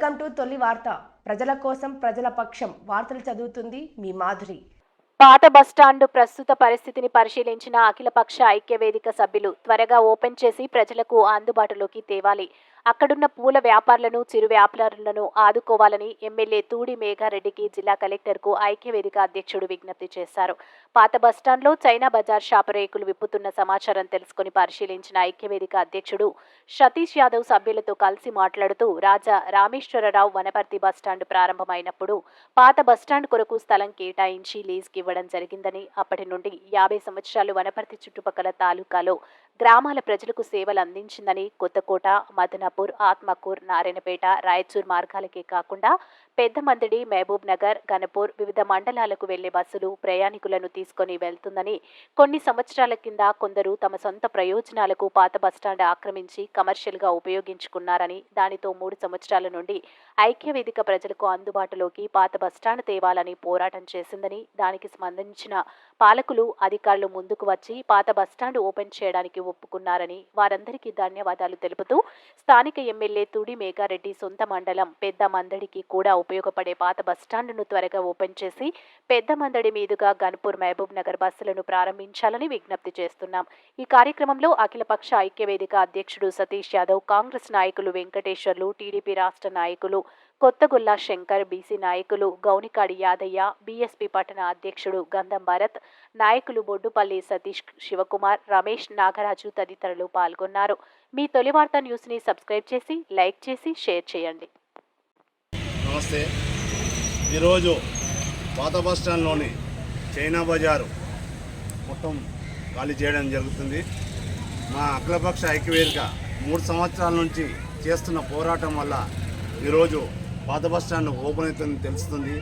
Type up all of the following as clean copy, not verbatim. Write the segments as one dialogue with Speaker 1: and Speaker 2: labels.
Speaker 1: Welcome to తొలి వార్త. ప్రజల కోసం ప్రజల పక్షం వార్తలు చదువుతుంది మీ మాధురి.
Speaker 2: పాత బస్టాండ్ ప్రస్తుత పరిస్థితిని పరిశీలించిన అఖిలపక్ష ఐక్యవేదిక సభ్యులు త్వరగా ఓపెన్ చేసి ప్రజలకు అందుబాటులోకి తేవాలి. అక్కడున్న పూల వ్యాపారులను, చిరు వ్యాపారులను ఆదుకోవాలని ఎమ్మెల్యే తూడి మేఘారెడ్డికి జిల్లా కలెక్టర్కు ఐక్యవేదిక అధ్యక్షుడు విజ్ఞప్తి చేశారు. పాత బస్టాండ్లో చైనా బజార్ షాపు రేకులు విప్పుతున్న సమాచారం తెలుసుకుని పరిశీలించిన ఐక్యవేదిక అధ్యక్షుడు సతీష్ యాదవ్ సభ్యులతో కలిసి మాట్లాడుతూ రాజా రామేశ్వరరావు వనపర్తి బస్టాండ్ ప్రారంభమైనప్పుడు పాత బస్టాండ్ కొరకు స్థలం కేటాయించి లీజ్కి ఇవ్వడం జరిగిందని, అప్పటి నుండి 50 సంవత్సరాలు వనపర్తి చుట్టుపక్కల తాలూకాలో గ్రామాల ప్రజలకు సేవలు అందించిందని, కొత్తకోట, మదనపూర్, ఆత్మకూర్, నారాయణపేట, రాయచూర్ మార్గాలకే కాకుండా పెద్దమందడి, మహబూబ్ నగర్, గణపూర్ వివిధ మండలాలకు వెళ్లే బస్సులు ప్రయాణికులను తీసుకుని వెళ్తుందని, కొన్ని సంవత్సరాల కింద కొందరు తమ సొంత ప్రయోజనాలకు పాత బస్టాండ్ ఆక్రమించి కమర్షియల్గా ఉపయోగించుకున్నారని, దానితో 3 సంవత్సరాల నుండి ఐక్యవేదిక ప్రజలకు అందుబాటులోకి పాత బస్టాండ్ తేవాలని పోరాటం చేసిందని, దానికి స్పందించిన పాలకులు, అధికారులు ముందుకు వచ్చి పాత బస్టాండ్ ఓపెన్ చేయడానికి ఒప్పుకున్నారని వారందరికీ ధన్యవాదాలు తెలుపుతూ, స్థానిక ఎమ్మెల్యే తూడి మేఘారెడ్డి సొంత మండలం పెద్ద మందడికి కూడా ఉపయోగపడే పాత బస్టాండ్ను త్వరగా ఓపెన్ చేసి పెద్ద మందడి మీదుగా గన్పూర్, మహబూబ్ నగర్ బస్సులను ప్రారంభించాలని విజ్ఞప్తి చేస్తున్నాం. ఈ కార్యక్రమంలో అఖిలపక్ష ఐక్యవేదిక అధ్యక్షుడు సతీష్ యాదవ్, కాంగ్రెస్ నాయకులు వెంకటేశ్వర్లు, టీడీపీ రాష్ట్ర నాయకులు కొత్తగొల్ల శంకర్, బీసీ నాయకులు గౌనికాడి యాదయ్య, బీఎస్పీ పట్టణ అధ్యక్షుడు గంధం భరత్, నాయకులు బొడ్డుపల్లి సతీష్, శివకుమార్, రమేష్, నాగరాజు తదితరులు పాల్గొన్నారు. మీ తొలి వార్త న్యూస్ని సబ్స్క్రైబ్ చేసి, లైక్ చేసి, షేర్ చేయండి.
Speaker 3: నమస్తే. ఈరోజు పాత బస్టాండ్లోని చైనా బజారు మొత్తం ఖాళీ చేయడం జరుగుతుంది. మా అఖిలపక్ష ఐక్యవేదిక 3 సంవత్సరాల నుంచి చేస్తున్న పోరాటం వల్ల ఈరోజు పాత బస్టాండ్ ఓపెన్ అవుతుందని తెలుస్తుంది.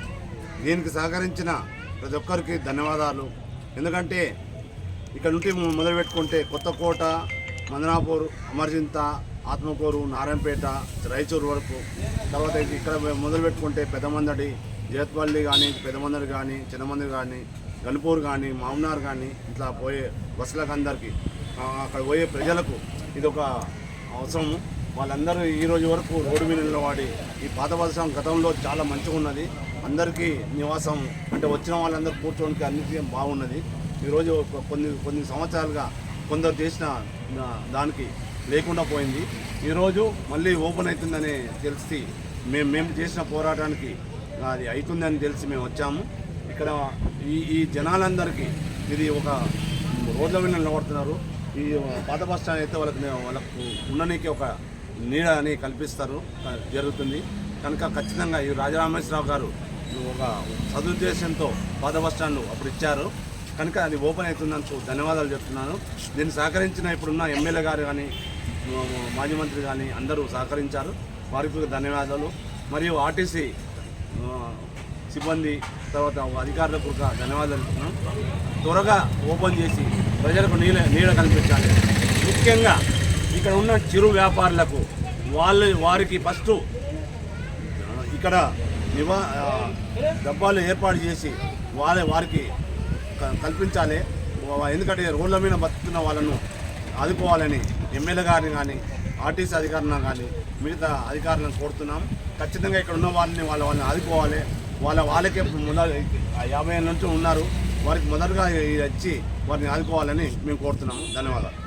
Speaker 3: దీనికి సహకరించిన ప్రతి ఒక్కరికి ధన్యవాదాలు. ఎందుకంటే ఇక్కడ నుండి మొదలుపెట్టుకుంటే కొత్తకోట, మదనాపూర్, అమర్జింత, ఆత్మకూరు, నారాయణపేట, రాయచూరు వరకు, తర్వాత ఇక్కడ మొదలుపెట్టుకుంటే పెద్దమందడి, జయత్పల్లి కానీ, పెద్దమందడి కానీ, చిన్నమందడి కానీ, గన్పూర్ కానీ, మామ్నార్ కానీ, ఇట్లా పోయే బస్సులకు అందరికీ, అక్కడ పోయే ప్రజలకు ఇది ఒక అవసరము. వాళ్ళందరూ ఈరోజు వరకు రోడ్డు మీద నిలబడి ఈ పాత బస్టాండ్ గతంలో చాలా మంచిగా ఉన్నది. అందరికీ నివాసం అంటే వచ్చిన వాళ్ళందరూ కూర్చోడానికి అన్నిటికీ బాగున్నది. ఈరోజు కొన్ని సంవత్సరాలుగా కొందరు చేసిన దానికి లేకుండా పోయింది. ఈరోజు మళ్ళీ ఓపెన్ అవుతుందని తెలిసి మేము చేసిన పోరాటానికి అది అవుతుందని తెలిసి మేము వచ్చాము. ఇక్కడ ఈ జనాలందరికీ ఇది ఒక రోడ్ల మీద నిలబడుతున్నారు. ఈ పాత బస్టాండ్ అయితే వాళ్ళకు ఉండడానికి ఒక నీడ అని కల్పిస్తారు జరుగుతుంది. కనుక ఖచ్చితంగా ఈ రాజరామేశ్వరరావు గారు ఒక సదుద్దేశంతో పాత బస్టాండ్ అప్పుడు ఇచ్చారు. కనుక అది ఓపెన్ అవుతుందని ధన్యవాదాలు చెప్తున్నాను. దీన్ని సహకరించిన ఇప్పుడున్న ఎమ్మెల్యే గారు కానీ, మాజీ మంత్రి కానీ అందరూ సహకరించారు. వారికి ధన్యవాదాలు. మరియు ఆర్టీసీ సిబ్బంది, తర్వాత అధికారులకు కూడా ధన్యవాదాలు చెప్తున్నాను. త్వరగా ఓపెన్ చేసి ప్రజలకు నీడ కల్పించాలి. ముఖ్యంగా ఇక్కడ ఉన్న చిరు వ్యాపారులకు వారికి ఫస్ట్ ఇక్కడ డబ్బాలు ఏర్పాటు చేసి వారికి కల్పించాలి. ఎందుకంటే రోడ్ల మీద బతుకుతున్న వాళ్ళను ఆదుకోవాలని ఎమ్మెల్యే గారిని కానీ, ఆర్టీసీ అధికారులను కానీ, మిగతా అధికారులను కోరుతున్నాం. ఖచ్చితంగా ఇక్కడ ఉన్న వాళ్ళని ఆదుకోవాలి. వాళ్ళకే మొదలు 50 ఏళ్ళ నుంచి ఉన్నారు. వారికి మొదలుగా వచ్చి వారిని ఆదుకోవాలని మేము కోరుతున్నాము. ధన్యవాదాలు.